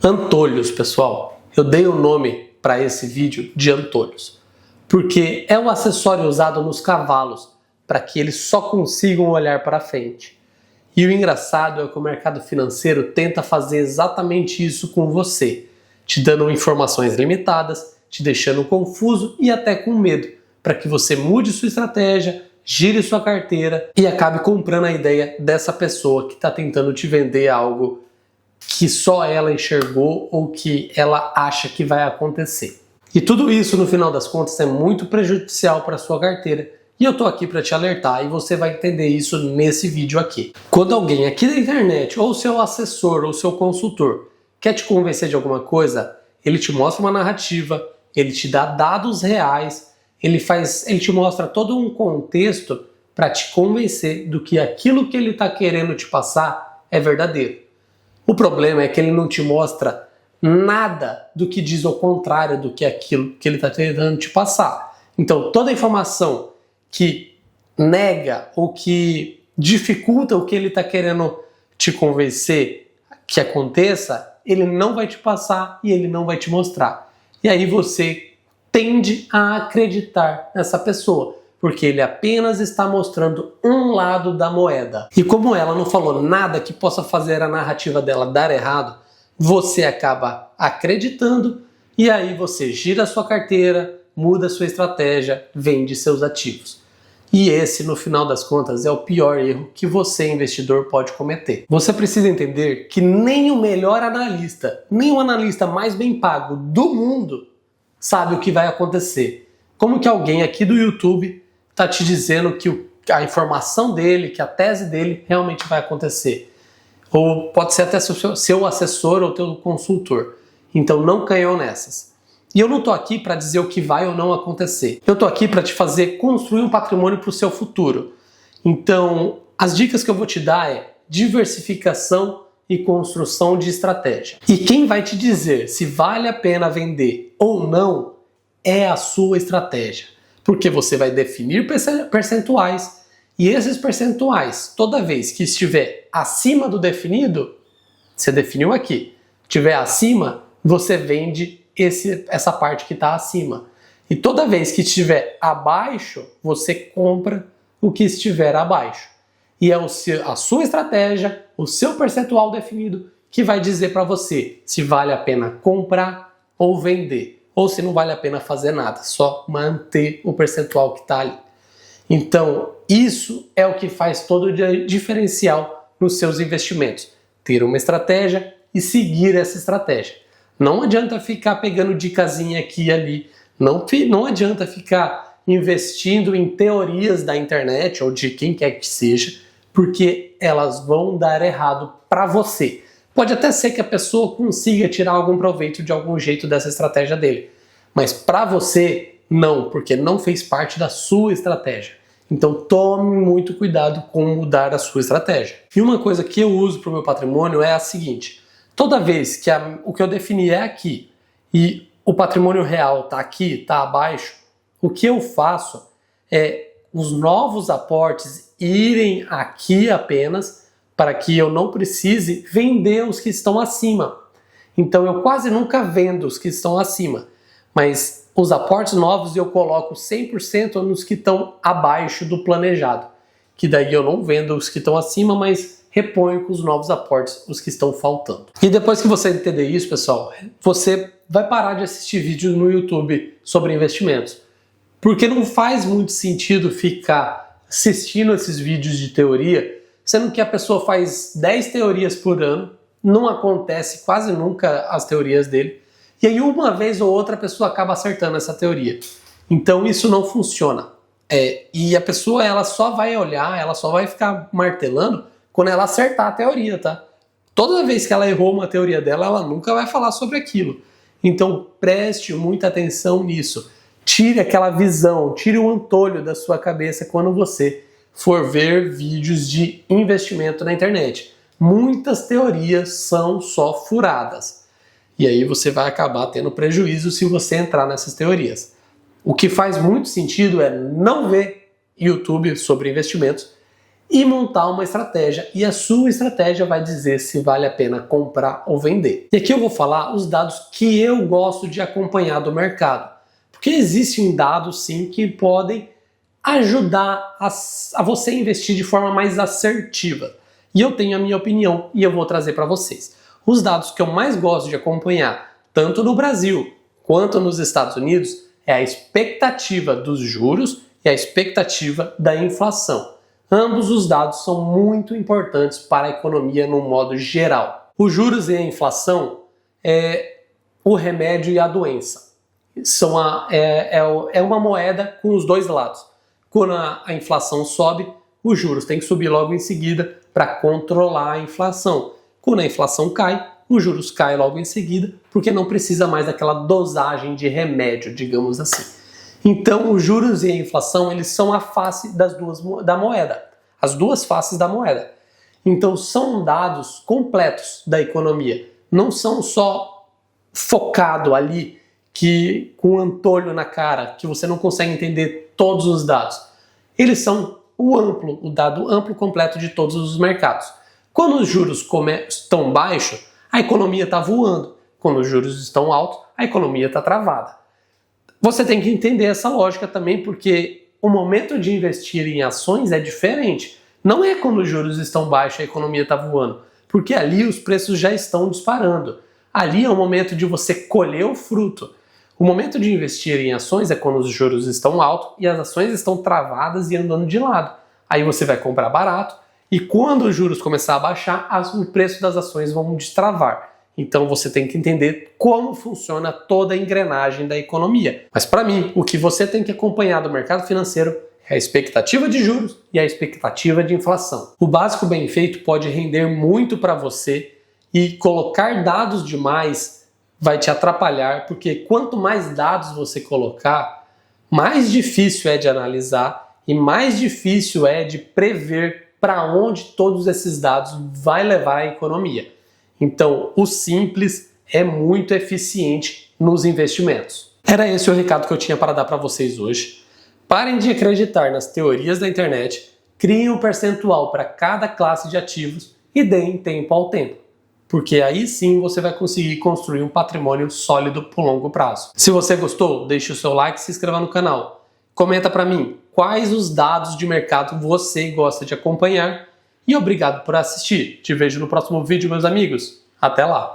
Antolhos, pessoal. Eu dei o nome para esse vídeo de Antolhos, porque é o acessório usado nos cavalos para que eles só consigam olhar para frente. E o engraçado é que o mercado financeiro tenta fazer exatamente isso com você, te dando informações limitadas, te deixando confuso e até com medo, para que você mude sua estratégia, gire sua carteira e acabe comprando a ideia dessa pessoa que está tentando te vender algo que só ela enxergou ou que ela acha que vai acontecer. E tudo isso, no final das contas, é muito prejudicial para a sua carteira. E eu tô aqui para te alertar e você vai entender isso nesse vídeo aqui. Quando alguém aqui da internet, ou seu assessor, ou seu consultor, quer te convencer de alguma coisa, ele te mostra uma narrativa, ele te dá dados reais, ele te mostra todo um contexto para te convencer do que aquilo que ele está querendo te passar é verdadeiro. O problema é que ele não te mostra nada do que diz ao contrário do que aquilo que ele está tentando te passar. Então, toda informação que nega ou que dificulta o que ele está querendo te convencer que aconteça, ele não vai te passar e ele não vai te mostrar. E aí você tende a acreditar nessa pessoa, porque ele apenas está mostrando um lado da moeda. E como ela não falou nada que possa fazer a narrativa dela dar errado, você acaba acreditando e aí você gira a sua carteira, muda a sua estratégia, vende seus ativos. E esse, no final das contas, é o pior erro que você, investidor, pode cometer. Você precisa entender que nem o melhor analista, nem o analista mais bem pago do mundo sabe o que vai acontecer. Como que alguém aqui do YouTube está te dizendo que a informação dele, que a tese dele realmente vai acontecer? Ou pode ser até seu assessor ou teu consultor. Então não caiam nessas. E eu não estou aqui para dizer o que vai ou não acontecer. Eu estou aqui para te fazer construir um patrimônio para o seu futuro. Então, as dicas que eu vou te dar é diversificação e construção de estratégia. E quem vai te dizer se vale a pena vender ou não é a sua estratégia. Porque você vai definir percentuais e esses percentuais, toda vez que estiver acima do definido, você definiu aqui, estiver acima, você vende essa parte que está acima. E toda vez que estiver abaixo, você compra o que estiver abaixo. E é a sua estratégia, o seu percentual definido, que vai dizer para você se vale a pena comprar ou vender. Ou se não vale a pena fazer nada, só manter o percentual que está ali. Então, isso é o que faz todo o diferencial nos seus investimentos. Ter uma estratégia e seguir essa estratégia. Não adianta ficar pegando dicasinha aqui e ali. Não adianta ficar investindo em teorias da internet ou de quem quer que seja, porque elas vão dar errado para você. Pode até ser que a pessoa consiga tirar algum proveito de algum jeito dessa estratégia dele. Mas para você, não, porque não fez parte da sua estratégia. Então tome muito cuidado com mudar a sua estratégia. E uma coisa que eu uso para o meu patrimônio é a seguinte. Toda vez que o que eu defini é aqui e o patrimônio real está aqui, está abaixo, o que eu faço é os novos aportes irem aqui apenas para que eu não precise vender os que estão acima. Então eu quase nunca vendo os que estão acima, mas os aportes novos eu coloco 100% nos que estão abaixo do planejado, que daí eu não vendo os que estão acima, mas reponho com os novos aportes os que estão faltando. E depois que você entender isso, pessoal, você vai parar de assistir vídeos no YouTube sobre investimentos, porque não faz muito sentido ficar assistindo esses vídeos de teoria, sendo que a pessoa faz 10 teorias por ano, não acontece quase nunca as teorias dele, e aí uma vez ou outra a pessoa acaba acertando essa teoria. Então isso não funciona. E a pessoa ela só vai olhar, ela só vai ficar martelando quando ela acertar a teoria, tá? Toda vez que ela errou uma teoria dela, ela nunca vai falar sobre aquilo. Então preste muita atenção nisso. Tire aquela visão, tire o antolho da sua cabeça quando você for ver vídeos de investimento na internet. Muitas teorias são só furadas. E aí você vai acabar tendo prejuízo se você entrar nessas teorias. O que faz muito sentido é não ver YouTube sobre investimentos e montar uma estratégia. E a sua estratégia vai dizer se vale a pena comprar ou vender. E aqui eu vou falar os dados que eu gosto de acompanhar do mercado. Porque existem dados, sim, que podem ajudar a você investir de forma mais assertiva. E eu tenho a minha opinião e eu vou trazer para vocês. Os dados que eu mais gosto de acompanhar, tanto no Brasil quanto nos Estados Unidos, é a expectativa dos juros e a expectativa da inflação. Ambos os dados são muito importantes para a economia no modo geral. Os juros e a inflação é o remédio e a doença. É uma moeda com os dois lados. Quando a inflação sobe, os juros têm que subir logo em seguida para controlar a inflação. Quando a inflação cai, os juros caem logo em seguida, porque não precisa mais daquela dosagem de remédio, digamos assim. Então, os juros e a inflação, eles são a face da moeda, as duas faces da moeda. Então, são dados completos da economia, não são só focado ali, com um antolho na cara, que você não consegue entender todos os dados. Eles são o dado amplo completo de todos os mercados. Quando os juros estão baixos, a economia está voando. Quando os juros estão altos, a economia está travada. Você tem que entender essa lógica também, porque o momento de investir em ações é diferente. Não é quando os juros estão baixos e a economia está voando, porque ali os preços já estão disparando. Ali é o momento de você colher o fruto. O momento de investir em ações é quando os juros estão altos e as ações estão travadas e andando de lado. Aí você vai comprar barato e quando os juros começar a baixar, o preço das ações vão destravar. Então você tem que entender como funciona toda a engrenagem da economia. Mas para mim, o que você tem que acompanhar do mercado financeiro é a expectativa de juros e a expectativa de inflação. O básico bem feito pode render muito para você e colocar dados demais vai te atrapalhar, porque quanto mais dados você colocar, mais difícil é de analisar e mais difícil é de prever para onde todos esses dados vai levar a economia. Então, o simples é muito eficiente nos investimentos. Era esse o recado que eu tinha para dar para vocês hoje. Parem de acreditar nas teorias da internet, criem um percentual para cada classe de ativos e deem tempo ao tempo. Porque aí sim você vai conseguir construir um patrimônio sólido por longo prazo. Se você gostou, deixe o seu like e se inscreva no canal. Comenta para mim quais os dados de mercado você gosta de acompanhar e obrigado por assistir. Te vejo no próximo vídeo, meus amigos. Até lá!